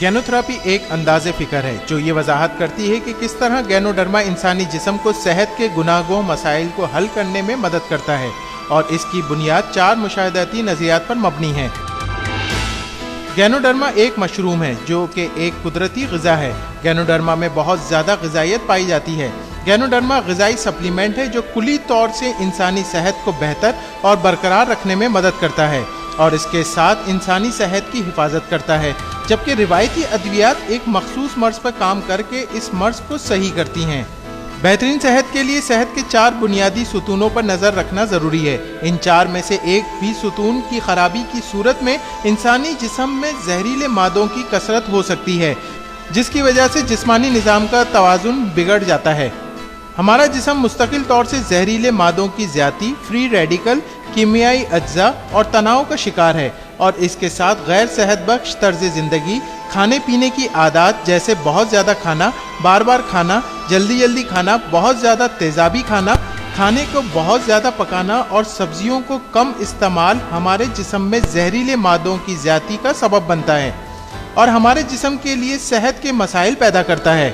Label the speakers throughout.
Speaker 1: गैनोथेरेपी एक अंदाज़े फ़िक्र है जो ये वजाहत करती है कि किस तरह गैनोडर्मा इंसानी जिस्म को सेहत के गुनाहगों मसाइल को हल करने में मदद करता है और इसकी बुनियाद 4 मुशाहिदाती नज़रियात पर मबनी है। गैनोडर्मा एक मशरूम है जो कि एक कुदरती ग़िज़ा है। गैनोडर्मा में बहुत ज़्यादा ग़िज़ाइयत पाई जाती है। गैनोडर्मा ग़िज़ाई सप्लीमेंट है जो कुली तौर से इंसानी सेहत को बेहतर और बरकरार रखने में मदद करता है और इसके साथ इंसानी सेहत की हिफाजत करता है, जबकि रिवायती अद्वियात एक मखसूस मर्ज पर काम करके इस मर्ज को सही करती हैं। बेहतरीन सेहत के लिए सेहत के 4 बुनियादी सुतूनों पर नज़र रखना ज़रूरी है। इन 4 में से एक भी सुतून की खराबी की सूरत में इंसानी जिस्म में जहरीले मादों की कसरत हो सकती है, जिसकी वजह से जिस्मानी निज़ाम का तवाज़ुन बिगड़ जाता है। हमारा जिस्म मुस्तकिल तौर से जहरीले मादों की ज़्यादती, फ्री रेडिकल, कीमियाई अज्जा और तनाव का शिकार है और इसके साथ गैर सेहत बख्श तर्ज ज़िंदगी, खाने पीने की आदत जैसे बहुत ज़्यादा खाना, बार बार खाना, जल्दी जल्दी खाना, बहुत ज़्यादा तेज़ाबी खाना, खाने को बहुत ज़्यादा पकाना और सब्जियों को कम इस्तेमाल हमारे जिस्म में जहरीले मादों की ज़्यादती का सबब बनता है और हमारे जिस्म के लिए सेहत के मसाइल पैदा करता है।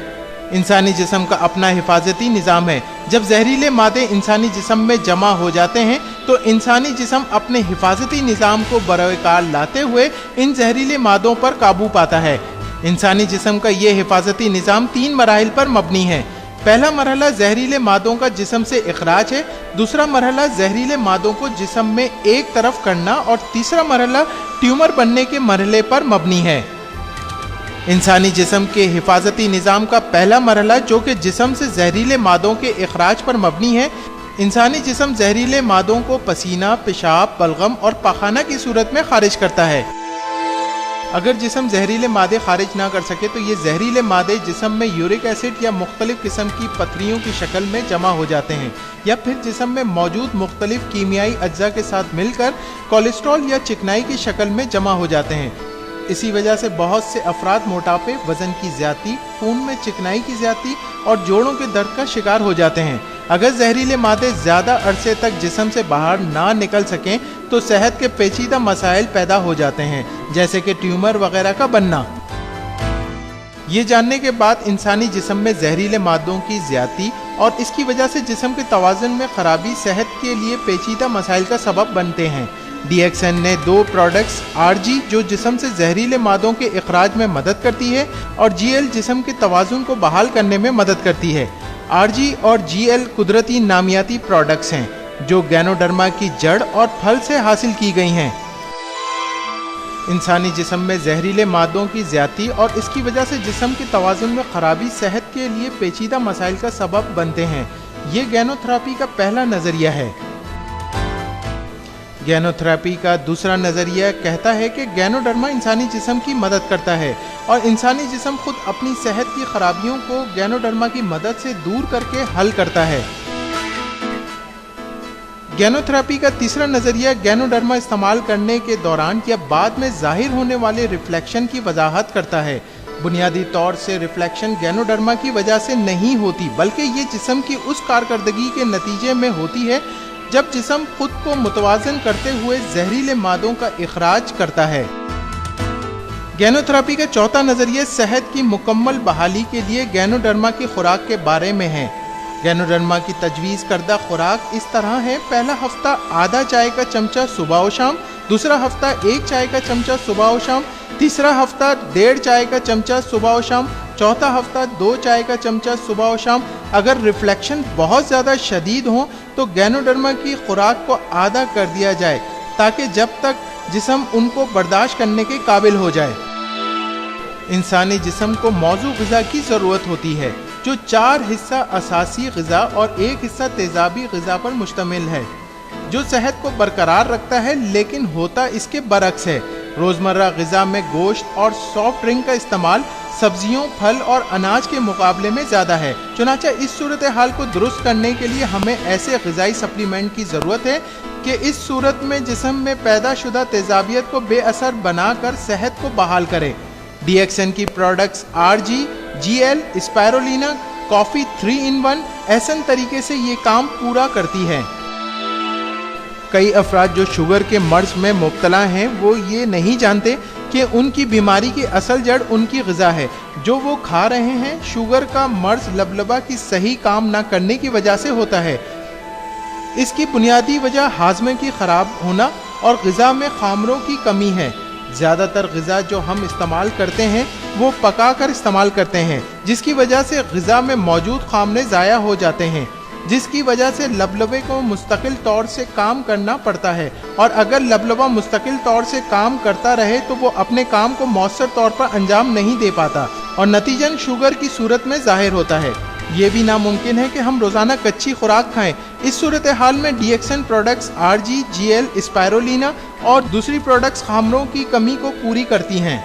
Speaker 1: इंसानी जिस्म का अपना हिफाजती निज़ाम है। जब जहरीले मादे इंसानी जिस्म में जमा हो जाते हैं तो इंसानी जिस्म अपने हिफाजती निज़ाम को बरकरार लाते हुए इन जहरीले मादों पर काबू पाता है। इंसानी जिस्म का ये हिफाजती निज़ाम 3 मराहिल पर मबनी है। पहला मरहला जहरीले मादों का जिस्म से इखराज है, दूसरा मरहला जहरीले मादों को जिस्म में एक तरफ करना और तीसरा मरहला ट्यूमर बनने के मरहले पर मबनी है। इंसानी जिस्म के हिफाजती निज़ाम का पहला मरहला जो कि जिस्म से जहरीले मादों के इखराज पर मबनी है। इंसानी जिस्म जहरीले मादों को पसीना, पेशाब, बलगम और पाखाना की सूरत में खारिज करता है। अगर जिस्म जहरीले मादे खारिज ना कर सके तो ये जहरीले मादे जिस्म में यूरिक एसिड या मुख्तलिफ किस्म की पथरियों की शक्ल में जमा हो जाते हैं या फिर जिस्म में मौजूद मुख्तलिफ कीमियाई अज्जा के साथ मिलकर कोलेस्ट्रॉल या चिकनाई की शक्ल में जमा हो जाते हैं। इसी वजह से बहुत से अफराद मोटापे, वजन की ज़्यादती, खून में चिकनाई की ज़्यादती और जोड़ों के दर्द का शिकार हो जाते हैं। अगर जहरीले मादे ज़्यादा अरसे तक जिस्म से बाहर ना निकल सकें तो सेहत के पेचीदा मसाइल पैदा हो जाते हैं, जैसे कि ट्यूमर वगैरह का बनना। ये जानने के बाद इंसानी जिस्म में जहरीले मादों की ज़्यादती और इसकी वजह से जिस्म के तवाज़ुन में ख़राबी सेहत के लिए पेचीदा मसाइल का सबब बनते हैं। DXN ने 2 प्रोडक्ट्स RG जो जिस्म से जहरीले मादों के इखराज में मदद करती है और GL जिस्म के तवाज़ुन को बहाल करने में मदद करती है। RG और GL कुदरती नामियाती प्रोडक्ट्स हैं जो गैनोडर्मा की जड़ और फल से हासिल की गई हैं। इंसानी जिस्म में जहरीले मादों की ज़्यादती और इसकी वजह से जिस्म के तवाज़ुन में ख़राबी सेहत के लिए पेचीदा मसाइल का सबब बनते हैं। ये गैनोथेरेपी का पहला नज़रिया है। गैनोथेरेपी का दूसरा नज़रिया कहता है कि गैनोडर्मा इंसानी जिस्म की मदद करता है और इंसानी जिस्म खुद अपनी सेहत की खराबियों को गैनोडर्मा की मदद से दूर करके हल करता है। गैनोथेरेपी का तीसरा नज़रिया गैनोडर्मा इस्तेमाल करने के दौरान या बाद में ज़ाहिर होने वाले रिफ्लेक्शन की वजाहत करता है। बुनियादी तौर से रिफ्लेक्शन गैनोडर्मा की वजह से नहीं होती, बल्कि ये जिस्म की उस कारकर्दगी के नतीजे में होती है जब जिस्म खुद को मुतवाज़न करते हुए जहरीले मादों का इखराज करता है। गैनोथेरेपी का चौथा नज़रिया सेहत की मुकम्मल बहाली के लिए गैनोडर्मा की खुराक के बारे में है। गैनोडर्मा की तजवीज़ करदा खुराक इस तरह है: पहला हफ्ता आधा चाय का चमचा सुबह और शाम, दूसरा हफ्ता 1 चाय का चमचा सुबह और शाम, तीसरा हफ्ता 1.5 चाय का चमचा सुबह और शाम, चौथा हफ्ता 2 चाय का चमचा सुबह और शाम। अगर रिफ्लेक्शन बहुत ज़्यादा शदीद हो तो गैनोडर्मा की खुराक को आधा कर दिया जाए ताकि जब तक जिस्म उनको बर्दाश्त करने के काबिल हो जाए। इंसानी जिस्म को मौजू ग़िज़ा की ज़रूरत होती है जो 4 हिस्सा असासी ग़िज़ा और 1 हिस्सा तेज़ाबी ग़िज़ा पर मुश्तमिल है, जो सेहत को बरकरार रखता है, लेकिन होता इसके बरक्स है। रोज़मर्रा ग़िज़ा में गोश्त और सॉफ्ट ड्रिंक का इस्तेमाल सब्जियों, फल और अनाज के मुकाबले में ज़्यादा है। चुनांचे इस सूरत हाल को दुरुस्त करने के लिए हमें ऐसे ग़िज़ाई सप्लीमेंट की ज़रूरत है कि इस सूरत में जिस्म में पैदा शुदा तेज़ाबियत को बेअसर बनाकर सेहत को बहाल करे। DXN की products RG, GL, spirulina, coffee 3-in-1 ऐसन तरीके से ये काम पूरा करती है। कई अफराद जो शुगर के मर्ज में मुब्तला हैं वो ये नहीं जानते کہ उनकी बीमारी की असल जड़ उनकी ग़िज़ा है जो वो खा रहे हैं। शुगर का मर्ज लबलबा की सही काम ना करने की वजह से होता है। इसकी बुनियादी वजह हाजमे की ख़राब होना और ग़िज़ा में ख़ामरों की कमी है। ज़्यादातर ग़िज़ा जो हम इस्तेमाल करते हैं वो पका कर इस्तेमाल करते हैं, जिसकी वजह से ग़िज़ा में मौजूद ख़ामरे ज़ाया हो जाते हैं, जिसकी वजह से लबलबे को मुस्तकिल तौर से काम करना पड़ता है। और अगर लबलबा मुस्तकिल तौर से काम करता रहे तो वो अपने काम को मौसर तौर पर अंजाम नहीं दे पाता और नतीजन शुगर की सूरत में ज़ाहिर होता है। ये भी नामुमकिन है कि हम रोज़ाना कच्ची खुराक खाएं। इस सूरत हाल में DXN products RG, GL, spirulina और दूसरी प्रोडक्ट्स ख़ामरों की कमी को पूरी करती हैं।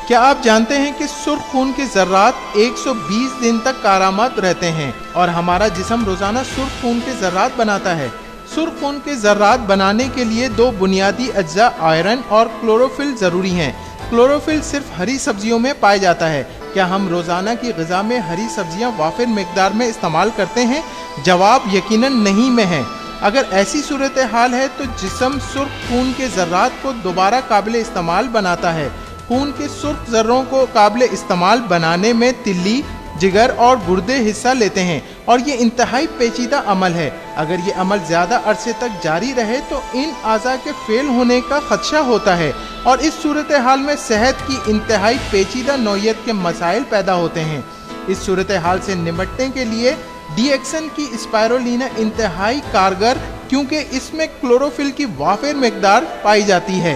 Speaker 1: क्या आप जानते हैं कि सुर्ख खून के ज़र्रात 120 दिन तक कारामद रहते हैं और हमारा जिस्म रोज़ाना सुर्ख खून के ज़र्रात बनाता है। सुर्ख खून के ज़र्रात बनाने के लिए दो बुनियादी अज्जा आयरन और क्लोरोफिल ज़रूरी हैं। क्लोरोफिल सिर्फ हरी सब्जियों में पाया जाता है। क्या हम रोज़ाना की ग़िज़ा में हरी सब्जियां वाफिर मिक़दार में इस्तेमाल करते हैं? जवाब यकीनन नहीं में है। अगर ऐसी सूरत हाल है तो जिस्म सुर्ख खून के ज़र्रात को दोबारा काबिल इस्तेमाल बनाता है। खून के सुर्ख ज़र्रों को काबिल इस्तेमाल बनाने में तिल्ली, जिगर और गुर्दे हिस्सा लेते हैं और ये इंतहाई पेचीदा अमल है। अगर ये अमल ज़्यादा अरसे तक जारी रहे तो इन आज़ा के फेल होने का खदशा होता है और इस सूरत हाल में सेहत की इंतहाई पेचीदा नौइयत के मसाइल पैदा होते हैं। इस सूरत हाल से निपटने के लिए DXN की स्पायरोलिना इंतहाई कारगर, क्योंकि इसमें क्लोरोफिल की वाफिर मिक़दार पाई जाती है।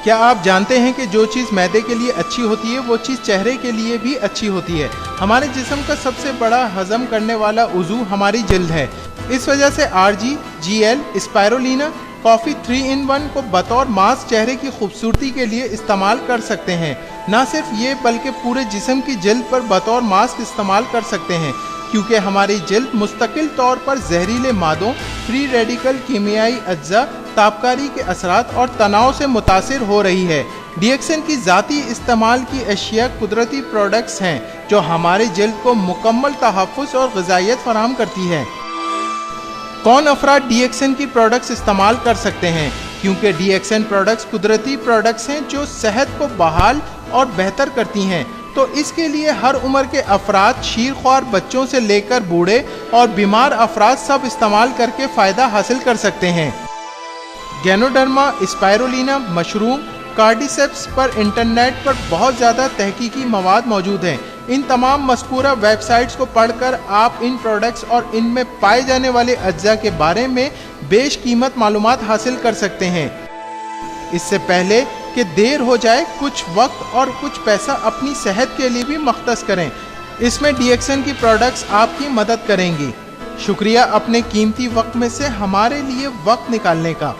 Speaker 1: क्या आप जानते हैं कि जो चीज़ मैदे के लिए अच्छी होती है वो चीज़ चेहरे के लिए भी अच्छी होती है। हमारे जिस्म का सबसे बड़ा हजम करने वाला उज़ू हमारी जिल्द है। इस वजह से RG, GL, spirulina coffee 3-in-1 को बतौर मास्क चेहरे की खूबसूरती के लिए इस्तेमाल कर सकते हैं। ना सिर्फ ये बल्कि पूरे जिस्म की जिल्द पर बतौर मास्क इस्तेमाल कर सकते हैं, क्योंकि हमारी जिल्द मुस्तकिल तौर पर जहरीले मादों, फ्री रेडिकल, कीमियाई अज्जा, तापकारी के असरात और तनाव से मुतासिर हो रही है। DXN की ज़ाती इस्तेमाल की अशिया कुदरती प्रोडक्ट्स हैं जो हमारे जिल्द को मुकम्मल तहफ़्फ़ुज़ और ग़िज़ाइयत फराहम करती है। कौन अफराद DXN की प्रोडक्ट्स इस्तेमाल कर सकते हैं? क्योंकि DXN प्रोडक्ट्स कुदरती प्रोडक्ट्स हैं जो सेहत को बहाल और बेहतर करती हैं, तो इसके लिए हर उम्र के अफराद, शीरख्वार बच्चों से लेकर बूढ़े और बीमार अफराद सब इस्तेमाल करके फ़ायदा हासिल कर सकते हैं। गैनोडर्मा, स्पायरोलिना, मशरूम, कार्डिसेप्स पर इंटरनेट पर बहुत ज़्यादा तहकीकी मवाद मौजूद हैं। इन तमाम मज़कूरा वेबसाइट्स को पढ़कर आप इन प्रोडक्ट्स और इनमें पाए जाने वाले अज्जा के बारे में बेश कीमत मालूमात हासिल कर सकते हैं। इससे पहले कि देर हो जाए, कुछ वक्त और कुछ पैसा अपनी सेहत के लिए भी मख्तस करें। इसमें DXN की प्रोडक्ट्स आपकी मदद करेंगी। शुक्रिया अपने कीमती वक्त में से हमारे लिए वक्त निकालने का।